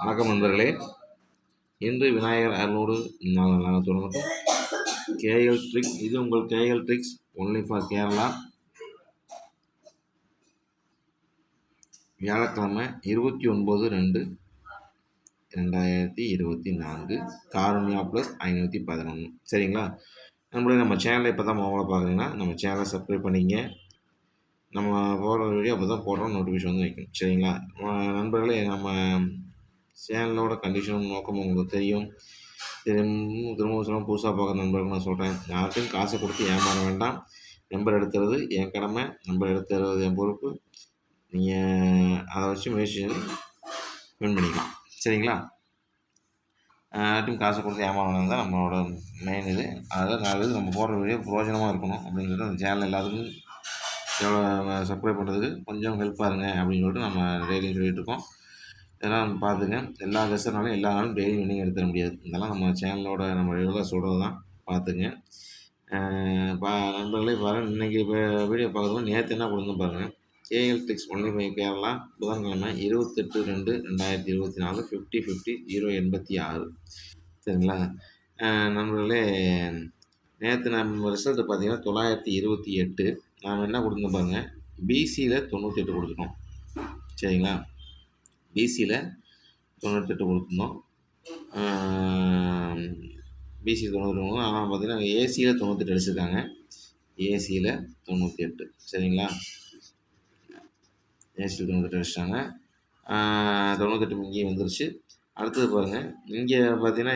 வணக்கம் நண்பர்களே. இன்று விநாயகர் அருளோடு நாங்கள் தொடங்கட்டும். கேஎல் ட்ரிக்ஸ், இது உங்கள் KL tricks only for Kerala. வியாழக்கிழமை 29/2/2024 காருண்யா ப்ளஸ் 511. சரிங்களா நண்பர்களே, நம்ம சேனலை இப்போ தான் மொபைலை பார்க்குறீங்கன்னா நம்ம சேனலை சப்ஸ்கிரைப் பண்ணிங்க. நம்ம போடுற வீடியோ அப்போ தான் போடுறோம், நோட்டிஃபிகேஷன் வந்து வைக்கணும். சரிங்களா நண்பர்களே, நம்ம சேனலோட கண்டிஷன் நோக்கம் உங்களுக்கு தெரியும். திரும்ப சொல்ல புதுசாக பார்க்குற நண்பர்கள் நான் சொல்கிறேன், யார்கிட்டையும் காசை கொடுத்து ஏமாற வேண்டாம். நம்பர் எடுத்துறது என் கடமை, நம்பர் எடுத்துறது என் பொறுப்பு. நீங்கள் அதை வச்சு முயற்சி வின் பண்ணிக்கலாம். சரிங்களா யார்ட்டையும் காசை கொடுத்து ஏமாறணும் தான் நம்மளோட மெயின் இது. அதாவது நல்லது, நம்ம போடுற வீடியோ பிரயோஜனமாக இருக்கணும் அப்படின்னு சொல்லிட்டு அந்த சேனல் எல்லாத்துக்கும் எவ்வளோ சப்ஸ்கிரைப் பண்ணுறதுக்கு கொஞ்சம் ஹெல்ப்பாக இருங்க அப்படின்னு சொல்லிட்டு நம்ம டெய்லியும் சொல்லிகிட்ருக்கோம். இதெல்லாம் நம்ம பார்த்துங்க. எல்லா கெஸ்ட்னாலும் எல்லா நாளும் டெய்லி வின்னிங் எடுத்துட முடியாது. இதெல்லாம் நம்ம சேனலோட நம்ம ரெகுலராக சொல்கிறது தான், பார்த்துங்க. நண்பர்களே பாருங்கள், இன்றைக்கி இப்போ வீடியோ பார்க்குறதும் நேற்று என்ன கொடுங்க பாருங்கள். KL tricks only by Kerala, புதன்கிழமை 28/2/2024 50 086. சரிங்களா நண்பர்களே, நேற்று நம்ம ரிசல்ட்டு பார்த்தீங்கன்னா 928. நாம் என்ன கொடுத்துருந்தோம் பாருங்கள், பிசியில் 98 கொடுத்துட்டோம். சரிங்களா பிசியில் 98 கொடுத்துருந்தோம். பிசி 98. ஆனால் பார்த்திங்கன்னா ஏசியில் 98 அடிச்சிருக்காங்க. ஏசியில் 98. சரிங்களா ஏசியில் 98 அடிச்சிட்டாங்க. 98 இங்கேயும் வந்துருச்சு. அடுத்தது பாருங்கள், இங்கே பார்த்திங்கன்னா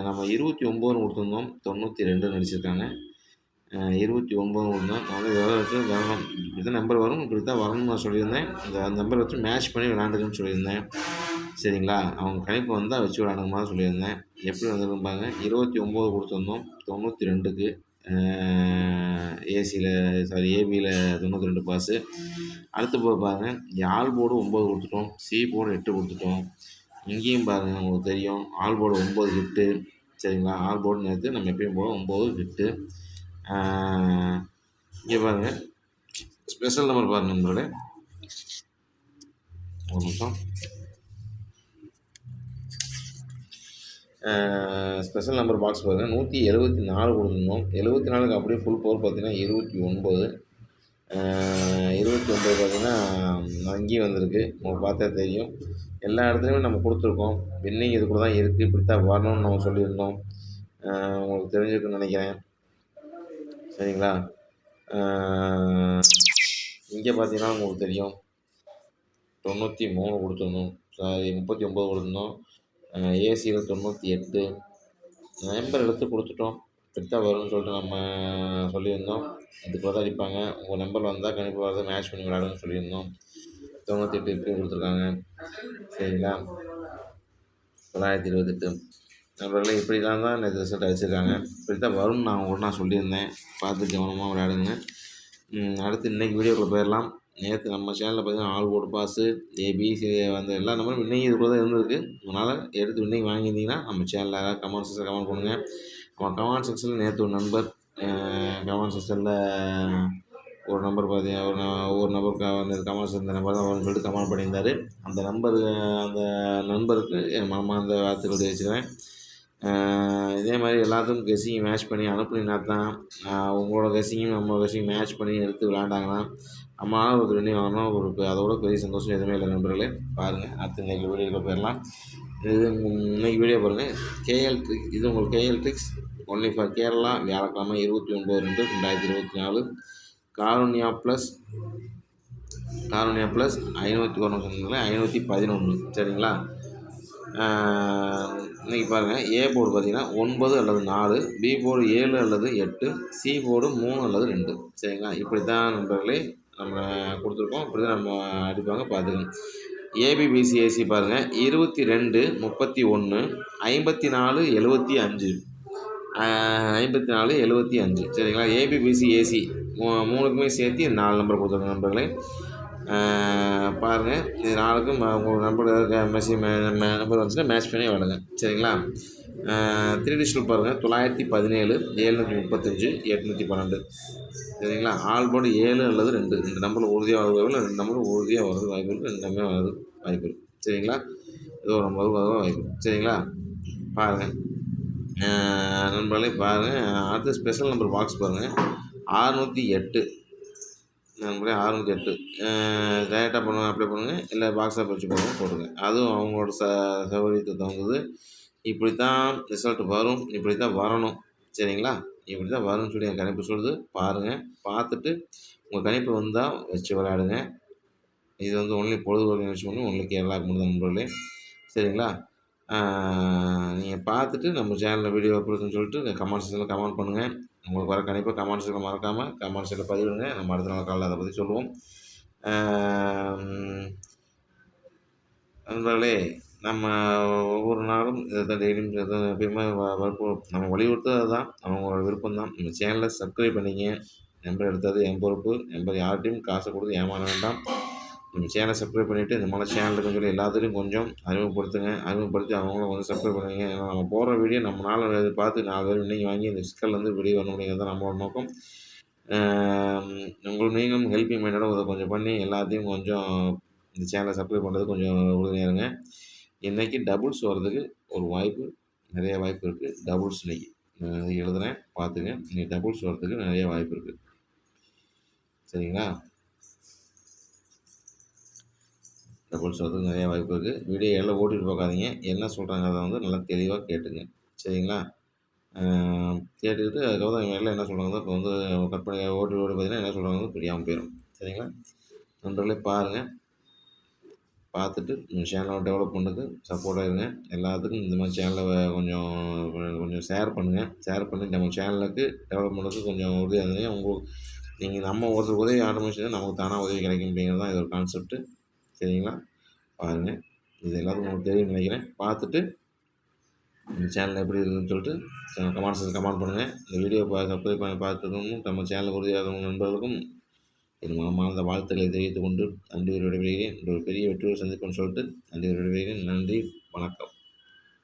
நம்ம 29 கொடுத்துருந்தோம், 92 அடிச்சிருக்காங்க. 29 கொடுத்தோம். நான் எவ்வளோ வச்சு வரணும், இப்படி தான் நம்பர் வரும், இப்படி தான் வரணும்னு நான் சொல்லியிருந்தேன். அந்த நம்பரை வச்சு மேட்ச் பண்ணி விளாண்டுக்குன்னு சொல்லியிருந்தேன். சரிங்களா அவங்க கணிப்பு வந்தால் வச்சு விளாண்டுங்க மாதிரி சொல்லியிருந்தேன். எப்படி வந்துருப்பாங்க, 29 கொடுத்துருந்தோம், 92க்கு ஏசியில் ஏபியில் 92 பாஸு. அடுத்து பாருங்கள், ஆல் போர்டு 9 கொடுத்துட்டோம், சி போர்டு 8 கொடுத்துட்டோம். இங்கேயும் பாருங்கள், உங்களுக்கு தெரியும் ஆல் போர்டு 9 ஹிட்டு. சரிங்களா ஆல் போர்டு நேற்று நம்ம எப்பயும் போட 9 ஹிட்டு. இங்கே பாருங்கள், ஸ்பெஷல் நம்பர் பாருங்கள் நண்பர்களே, ஒரு நிமிஷம். ஸ்பெஷல் நம்பர் பாக்ஸ் பாருங்கள், 174 கொடுத்துருந்தோம். 74க்கு அப்படியே ஃபுல் பவர் பார்த்தீங்கன்னா 29. 29 பார்த்திங்கன்னா அங்கேயும் வந்திருக்கு, உங்களுக்கு பார்த்தா தெரியும். எல்லா இடத்துலையுமே நம்ம கொடுத்துருக்கோம். வின்னிங் இது கூட தான் இருக்குது, இப்படி தான் வரணும்னு நம்ம சொல்லியிருந்தோம். உங்களுக்கு தெரிஞ்சிருக்குன்னு நினைக்கிறேன். சரிங்களா இங்கே பார்த்தீங்கன்னா உங்களுக்கு தெரியும் 93 கொடுத்துருந்தோம், 39 கொடுத்துருந்தோம். ஏசியில் 98 நம்பர் எடுத்து கொடுத்துட்டோம். இப்படி வரும்னு சொல்லிட்டு நம்ம சொல்லியிருந்தோம். இதுக்கு தான் அடிப்பாங்க, உங்கள் நம்பர் வந்தால் கண்டிப்பாக வரது மேட்ச் பண்ணி விளையாடுன்னு சொல்லியிருந்தோம். 98 இப்படி கொடுத்துருக்காங்க. சரிங்களா 928 நண்பர்களே, இப்படிலாம் தான் இந்த ரிசல்ட் அடிச்சிருக்காங்க. இப்படி தான் வரும்னு நான் சொல்லியிருந்தேன். பார்த்து கவனமாக விளையாடுங்க. அடுத்து இன்றைக்கி வீடியோக்குள்ளே போயிடலாம். நேற்று நம்ம சேனலில் பார்த்தீங்கன்னா ஆல் போர்டு பாஸு ஏபிசி வந்து எல்லா நம்பரும் வின்னிங் இது கூட தான் இருந்திருக்கு. அதனால் எடுத்து வின்னிங் வாங்கியிருந்தீங்கன்னா நம்ம சேனலில் யாராவது கமெண்ட் செக்ஷனில் கமெண்ட் பண்ணுங்கள். நம்ம கமெண்ட் செக்ஷனில் நேற்று ஒரு நண்பர் கமெண்ட் செக்ஷனில் ஒரு நம்பர் பார்த்தீங்கன்னா ஒவ்வொரு நம்பருக்கு கமெண்ட் இந்த நம்பர் தான் வரும்னு சொல்லிட்டு கமெண்ட் பண்ணியிருந்தார். அந்த நண்பருக்கு என் மனமார்ந்த வாழ்த்துக்கள் தெரிவிச்சுக்கிறேன். இதே மாதிரி எல்லாத்துக்கும் கெஸ்ஸிங் மேட்ச் பண்ணி அனுப்புனீங்கன்னா தான் உங்களோட கெஸ்ஸிங்கும் நம்மளோட கெஸ்ஸிங் மேட்ச் பண்ணி எடுத்து விளையாண்டாங்கன்னா நம்மளால் ஒரு வின்னிங் வாங்கணும். அதோட பெரிய சந்தோஷம் எதுவுமே இல்லை நண்பர்களே. பாருங்கள், அடுத்து இன்றைக்கி வீடியோக்குள்ளே போயிடலாம். இது இன்றைக்கி வீடியோ பாருங்கள், கேஎல் ட்ரிக்ஸ், இது உங்கள் KL tricks only for Kerala. வியாழக்கிழமை 29/2/2024 காருண்யா ப்ளஸ் 511. சரிங்களா இன்றைக்கி பாருங்கள், ஏ போர்டு பார்த்திங்கன்னா 9 அல்லது 4, பி போர்டு 7 அல்லது 8, சி போர்டு 3 அல்லது 2. சரிங்களா இப்படி தான் நண்பர்களே நம்ம கொடுத்துருக்கோம். இப்படி தான் நம்ம அடிப்பாங்க, பார்த்துக்கணும். ஏபிபிசிஏசி பாருங்கள், 22 31 54 75 54 75. சரிங்களா ஏபிபிசிஏசி மூணுக்குமே சேர்த்து 4 நம்பர் கொடுத்துருக்கோம் நண்பர்களே. பாருங்கள், இது 4க்கும் உங்கள் நம்பர் நம்பர் வந்துச்சுன்னா மேட்ச் பண்ணி விடுங்க. சரிங்களா 3 டிஜிட்டல் பாருங்கள், 917 735 812. சரிங்களா ஆல் போர்டு 7 அல்லது 2 இந்த நம்பரில் உறுதியாக வருது, 2 நம்பரும் உறுதியாக வருது வாய்ப்பு இருக்குது, 2 நம்பரும் வருது வாய்ப்பு இருக்குது. சரிங்களா ஏதோ நம்ம வருவதாக வாய்ப்பு. சரிங்களா? பாருங்கள். நண்பர்களே பாருங்கள். அடுத்து ஸ்பெஷல் நம்பர் பாக்ஸ் பாருங்கள். 608 நண்பர்களே 608 டைரெக்டாக பண்ணுங்க அப்ளை பண்ணுங்கள். இல்லை பாக்ஸாக பிரித்து போடுங்க. அதுவும் அவங்களோட சௌகரியத்துக்கு தகுந்தது. இப்படி தான் ரிசல்ட் வரும். இப்படி தான் வரணும். சரிங்களா? இப்படி தான் வரும்னு சொல்லி என் கணிப்பு சொல்லுது. பாருங்கள். பார்த்துட்டு உங்கள் கணிப்பு வந்தால் வச்சு விளையாடுங்க. இது வந்து ஒன்லி பொழுதுபோக்கு நிகழ்ச்சி ஒன்று ஒன்லி கேரளாவுக்கு மட்டும் தான் நண்பர்களே. சரிங்களா? நீங்கள் பார்த்துட்டு நம்ம சேனலில் வீடியோ எப்படி இருக்குன்னு சொல்லிட்டு கமெண்ட் செக்ஷனில் கமெண்ட் பண்ணுங்கள். உங்களுக்கு வர கணிப்பை கமெண்ட் செக்ஷனில் மறக்காமல் கமெண்ட் செக்ஷனில் பதிவிடுங்க. நம்ம அடுத்த நாள் காலையில் அதை பற்றி சொல்லுவோம். நண்பர்களே, நம்ம ஒவ்வொரு நாளும் இதை டெய்லியும் எப்பயுமே நம்ம வலியுறுத்துறது தான் அவங்களோட விருப்பம் தான். நம்ம சேனலை சப்ஸ்கிரைப் பண்ணிங்க. நம்பர் எடுத்தது என் பொறுப்பு. நம்பர் யார்கிட்டையும் காசை கொடுத்து ஏமாற வேண்டாம். நம்ம சேனலை சப்ஸ்கிரைப் பண்ணிவிட்டு இந்த மாதிரி சேனல் இருக்குன்னு சொல்லி எல்லாத்துலேயும் கொஞ்சம் அறிமுகப்படுத்துங்க. அறிமுகப்படுத்தி அவங்களும் வந்து சப்ஸ்கிரைப் பண்ணுவீங்க. ஏன்னா நம்ம போடுற வீடியோ நம்ம 4 பார்த்து 4 பேர் இன்றைக்கி வாங்கி இந்த சிக்கல்லேருந்து வெளியே வரணும் அப்படிங்கிறது தான் நம்மளோட நோக்கம். நீங்களும் ஹெல்ப்பிங் மைண்டோட இதை கொஞ்சம் பண்ணி எல்லாத்தையும் கொஞ்சம் இந்த சேனலை சப்ஸ்கிரைப் பண்ணுறது கொஞ்சம் உறுதுணையாக இருங்க. இன்றைக்கி டபுள்ஸ் வர்றதுக்கு ஒரு வாய்ப்பு, நிறைய வாய்ப்பு இருக்குது. டபுள்ஸ் இன்றைக்கி எழுதுகிறேன், பார்த்துங்க. இன்றைக்கி டபுள்ஸ் வர்றதுக்கு நிறைய வாய்ப்பு இருக்குது. சரிங்களா? டபுள்ஸ் வர்றதுக்கு நிறையா வாய்ப்பு இருக்குது. வீடியோ எல்லாம் ஓட்டிகிட்டு பார்க்காதீங்க. என்ன சொல்கிறாங்க அதை வந்து நல்லா தெளிவாக கேட்டுங்க. சரிங்களா? கேட்டுக்கிட்டு அதுக்கப்புறம் இவங்க எல்லாம் என்ன சொல்கிறாங்க இப்போ வந்து கட் பண்ணி ஓட்டி பார்த்தீங்கன்னா என்ன சொல்கிறாங்க புரியாமல் போயிடும். சரிங்களா? நண்பர்களே பாருங்கள். பார்த்துட்டு நம்ம சேனலை டெவலப் பண்ணுறதுக்கு சப்போர்ட்டாக இருங்க. எல்லாத்துக்கும் இந்த மாதிரி சேனலை கொஞ்சம் ஷேர் பண்ணுங்கள். ஷேர் பண்ணி நம்ம சேனலுக்கு டெவலப் பண்ணுறதுக்கு கொஞ்சம் உதவியாக இருந்தீங்க. நீங்கள் நம்ம ஒருத்தர் உதவி ஆரம்பிச்சா நமக்கு தானாக உதவி கிடைக்கும் அப்படிங்கிறது தான் இது ஒரு கான்செப்ட்டு. சரிங்களா? பாருங்கள். இது எல்லாத்துக்கும் உங்களுக்கு தெரியும்னு நினைக்கிறேன். பார்த்துட்டு இந்த சேனல் எப்படி இருக்குதுன்னு சொல்லிட்டு கமெண்ட் பண்ணுங்கள். இந்த வீடியோ சப்ஸ்கிரைப் பண்ணி பார்த்துக்கணும் நம்ம சேனலுக்கு உறுதியாக நண்பர்களுக்கும் என் மனமார்ந்த வாழ்த்துக்களை தெரிவித்துக் கொண்டு நன்றி விடைபெறுகிறேன். ஒரு பெரிய வெற்றியை சந்திப்போம்னு சொல்லிட்டு நன்றி விடைபெறுகிறேன். நன்றி, வணக்கம்.